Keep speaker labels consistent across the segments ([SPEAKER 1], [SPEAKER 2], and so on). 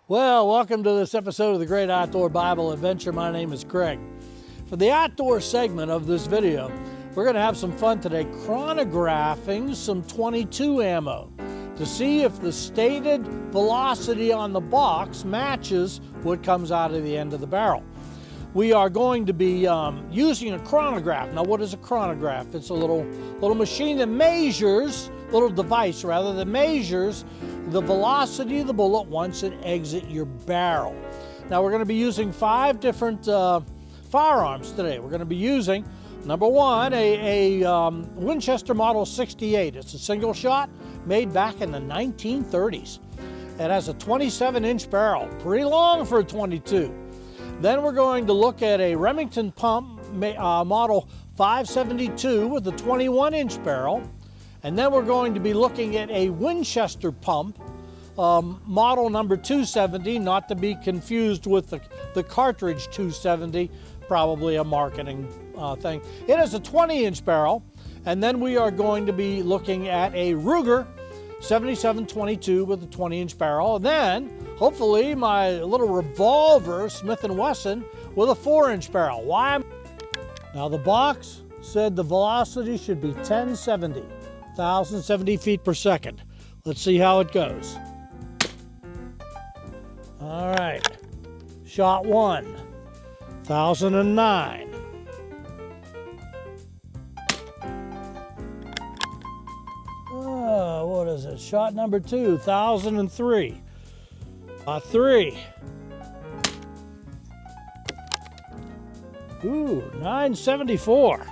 [SPEAKER 1] Well, welcome to this episode of the Great Outdoor Bible Adventure. My name is Craig. For the outdoor segment of this video, we're going to have some fun today chronographing some .22 ammo to see if the stated velocity on the box matches what comes out of the end of the barrel. We are going to be using a chronograph. Now, what is a chronograph? It's a little machine that measures, little device rather, that measures the velocity of the bullet once it exits your barrel. Now, we're going to be using 5 different firearms today. We're going to be using, number one, a Winchester Model 68. It's a single shot made back in the 1930s. It has a 27-inch barrel, pretty long for a .22. Then we're going to look at a Remington pump model 572 with a 21-inch barrel. And then we're going to be looking at a Winchester pump model number 270, not to be confused with the cartridge 270, probably a marketing thing. It has a 20-inch barrel. And then we are going to be looking at a Ruger 77-22 with a 20-inch barrel. And then, hopefully, my little revolver, Smith & Wesson, with a 4-inch barrel. Why? Now, the box said the velocity should be 1070, 1,070 feet per second. Let's see how it goes. All right. Shot 1, 1,009. What is it? Shot number 2, 1,003. 3. Ooh, 974.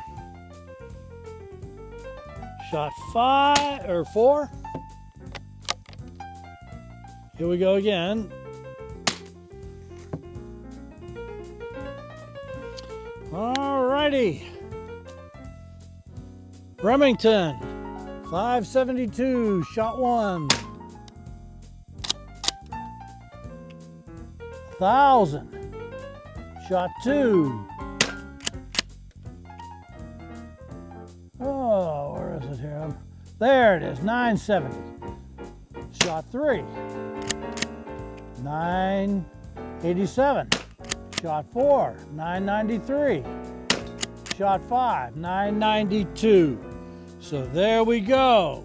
[SPEAKER 1] Shot 4. Here we go again. All righty. Remington 572, shot 1. 1,000, shot 2. Oh, where is it here? There it is, 970. Shot 3. 987. Shot 4, 993. Shot 5, 992. So there we go.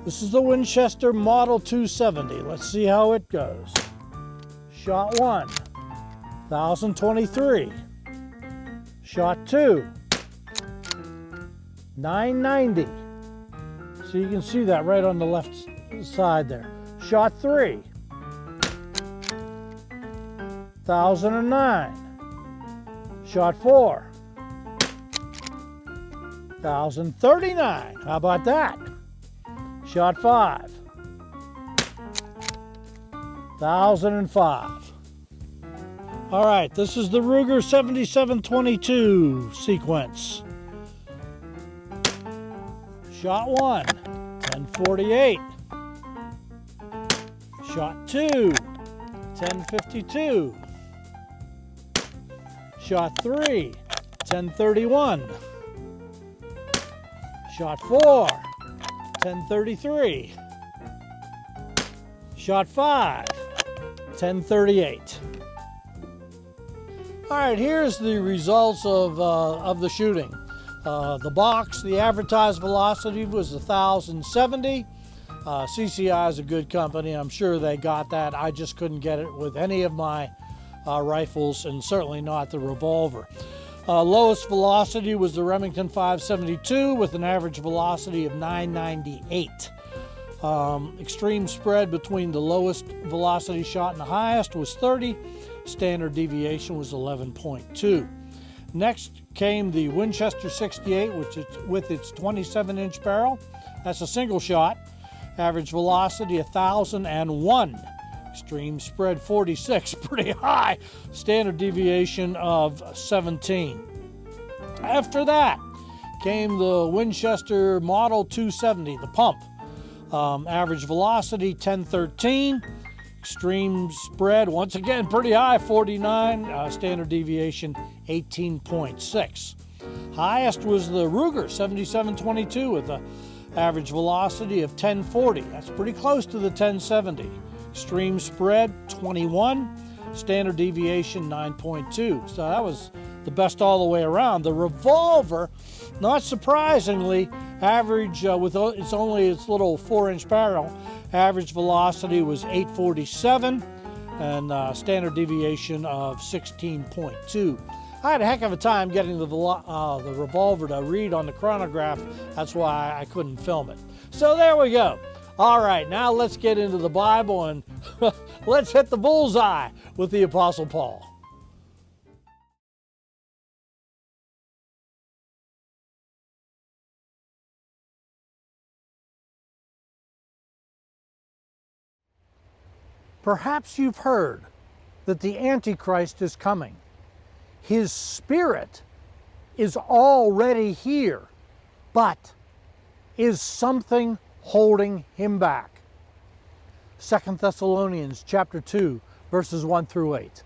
[SPEAKER 1] This is the Winchester Model 270. Let's see how it goes. Shot 1, 1,023. Shot 2, 990. So you can see that right on the left side there. Shot 3, 1,009. Shot 4, 1,039. How about that? Shot 5, 1,005. All right, this is the Ruger 77-22 sequence. Shot 1, 1048. Shot 2, 1052. Shot 3, 1031. Shot 4, 1033. Shot 5, 1038. All right, here's the results of the shooting. The box, the advertised velocity was 1,070. CCI is a good company. I'm sure they got that. I just couldn't get it with any of my rifles, and certainly not the revolver. Lowest velocity was the Remington 572 with an average velocity of 998. Extreme spread between the lowest velocity shot and the highest was 30. Standard deviation was 11.2. Next came the Winchester 68, which is with its 27-inch barrel. That's a single shot. Average velocity 1,001. Extreme spread 46, pretty high. Standard deviation of 17. After that came the Winchester Model 270, the pump. Average velocity 1013. Extreme spread, once again, pretty high, 49. Standard deviation 18.6. Highest was the Ruger 77-22 with an average velocity of 1040. That's pretty close to the 1070. Extreme spread 21, standard deviation 9.2. So that was the best all the way around. The revolver, not surprisingly, average with its little 4-inch barrel, average velocity was 847 and standard deviation of 16.2. I had a heck of a time getting the revolver to read on the chronograph. That's why I couldn't film it. So there we go. All right, now let's get into the Bible and let's hit the bullseye with the Apostle Paul. Perhaps you've heard that the Antichrist is coming. His spirit is already here, but is something holding him back? 2 Thessalonians chapter 2, verses 1 through 8.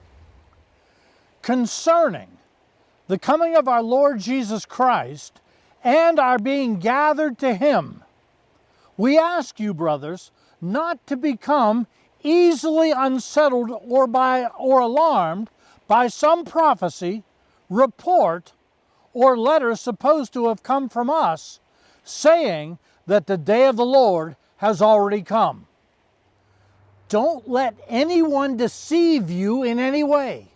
[SPEAKER 1] Concerning the coming of our Lord Jesus Christ and our being gathered to him, we ask you, brothers, not to become easily unsettled or alarmed by some prophecy, report, or letter supposed to have come from us, saying that the day of the Lord has already come. Don't let anyone deceive you in any way,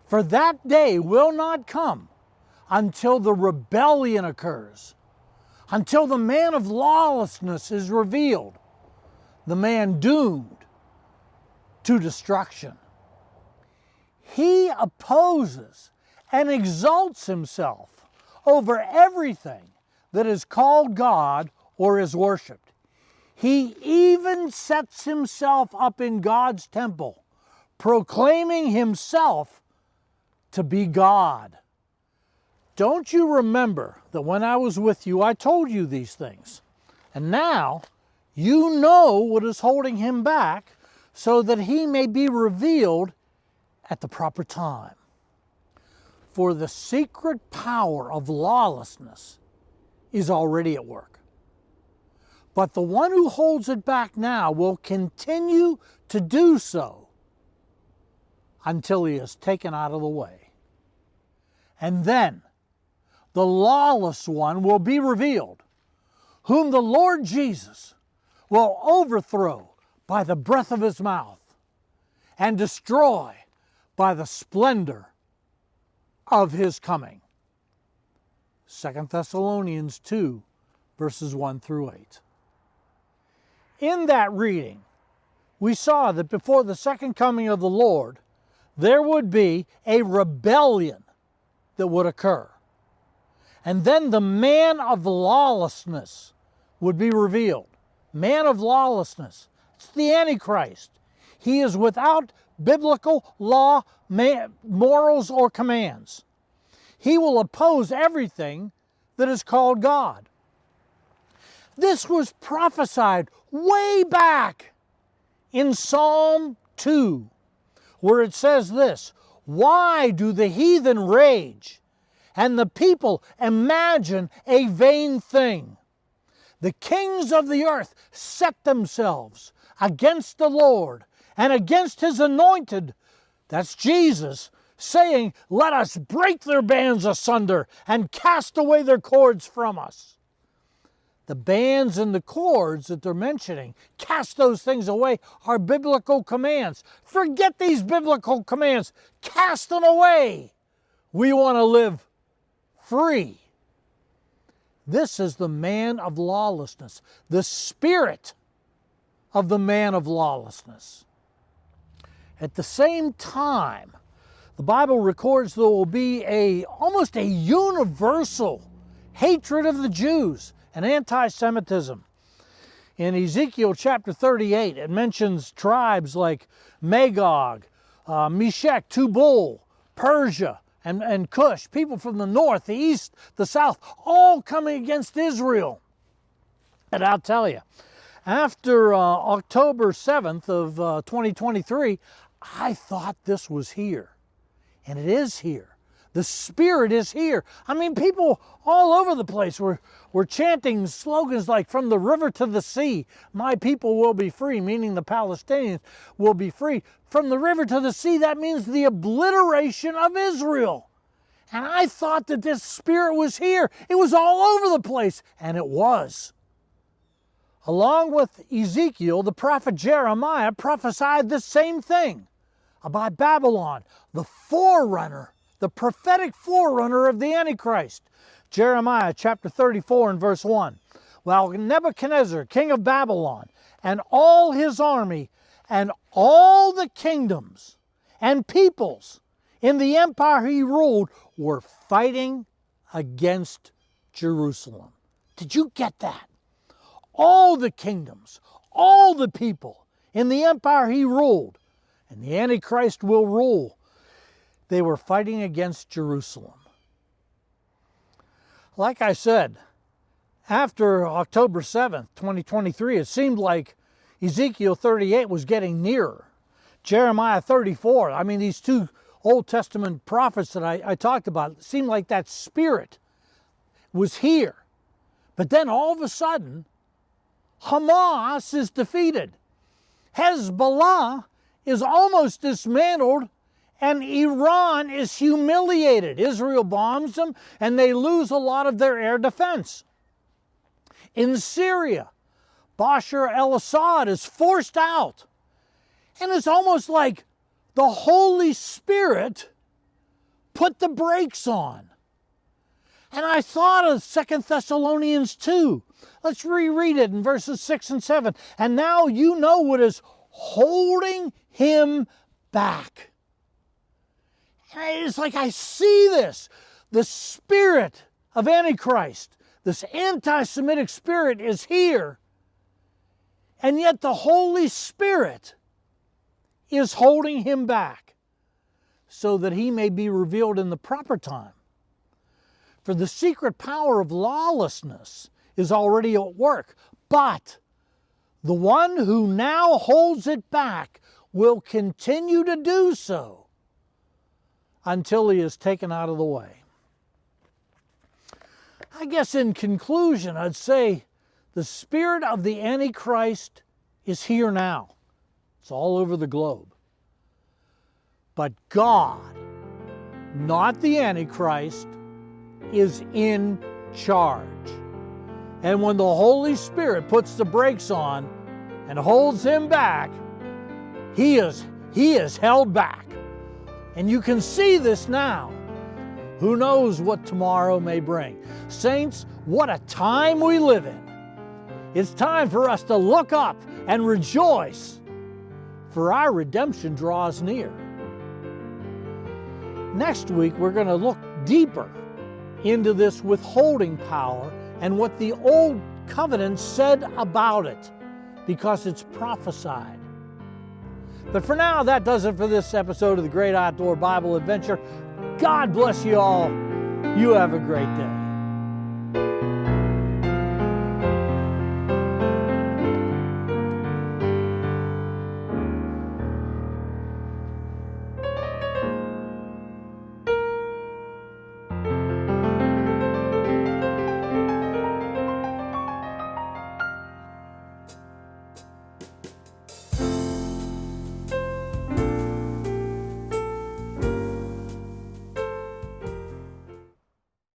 [SPEAKER 1] for that day will not come until the rebellion occurs, until the man of lawlessness is revealed, the man doomed to destruction. He opposes and exalts himself over everything that is called God or is worshipped. He even sets himself up in God's temple, proclaiming himself to be God. Don't you remember that when I was with you, I told you these things? And now you know what is holding him back, so that he may be revealed at the proper time. For the secret power of lawlessness is already at work. But the one who holds it back now will continue to do so until he is taken out of the way. And then the lawless one will be revealed, whom the Lord Jesus will overthrow by the breath of his mouth and destroy by the splendor of his coming. 2 Thessalonians 2, verses 1 through 8. In that reading, we saw that before the second coming of the Lord, there would be a rebellion that would occur. And then the man of lawlessness would be revealed. Man of lawlessness. It's the Antichrist. He is without biblical law, morals, or commands. He will oppose everything that is called God. This was prophesied way back in Psalm 2, where it says this: "Why do the heathen rage, and the people imagine a vain thing? The kings of the earth set themselves against the Lord and against his anointed," that's Jesus, saying, "Let us break their bands asunder and cast away their cords from us." The bands and the cords that they're mentioning, cast those things away, are biblical commands. Forget these biblical commands. Cast them away. We want to live free. This is the man of lawlessness, the spirit of the man of lawlessness. At the same time, the Bible records there will be almost a universal hatred of the Jews and anti-Semitism. In Ezekiel chapter 38, it mentions tribes like Magog, Meshech, Tubal, Persia, and Cush, people from the north, the east, the south, all coming against Israel. And I'll tell you, after October 7th of 2023, I thought this was here. And it is here. The Spirit is here. I mean, people all over the place were chanting slogans like, from the river to the sea, my people will be free, meaning the Palestinians will be free. From the river to the sea, that means the obliteration of Israel. And I thought that this Spirit was here. It was all over the place, and it was. Along with Ezekiel, the prophet Jeremiah prophesied the same thing about Babylon, the forerunner, the prophetic forerunner of the Antichrist. Jeremiah chapter 34 and verse 1. While Nebuchadnezzar, king of Babylon, and all his army, and all the kingdoms and peoples in the empire he ruled were fighting against Jerusalem. Did you get that? All the kingdoms, all the people in the empire he ruled, and the Antichrist will rule, they were fighting against Jerusalem. Like I said, after October 7th, 2023, it seemed like Ezekiel 38 was getting nearer. Jeremiah 34, I mean, these two Old Testament prophets that I talked about, it seemed like that Spirit was here. But then all of a sudden, Hamas is defeated. Hezbollah is almost dismantled, and Iran is humiliated. Israel bombs them, and they lose a lot of their air defense. In Syria, Bashar al-Assad is forced out. And it's almost like the Holy Spirit put the brakes on. And I thought of 2 Thessalonians 2. Let's reread it in verses 6 and 7. And now you know what is holding him back. And it's like I see this. The spirit of Antichrist, this anti-Semitic spirit is here. And yet the Holy Spirit is holding him back so that he may be revealed in the proper time. For the secret power of lawlessness is already at work, but the one who now holds it back will continue to do so until he is taken out of the way. I guess in conclusion, I'd say the spirit of the Antichrist is here now. It's all over the globe. But God, not the Antichrist, is in charge. And when the Holy Spirit puts the brakes on and holds him back, he is held back. And you can see this now. Who knows what tomorrow may bring? Saints, what a time we live in. It's time for us to look up and rejoice, for our redemption draws near. Next week, we're going to look deeper into this withholding power and what the Old Covenant said about it, because it's prophesied. But for now, that does it for this episode of the Great Outdoor Bible Adventure. God bless you all. You have a great day.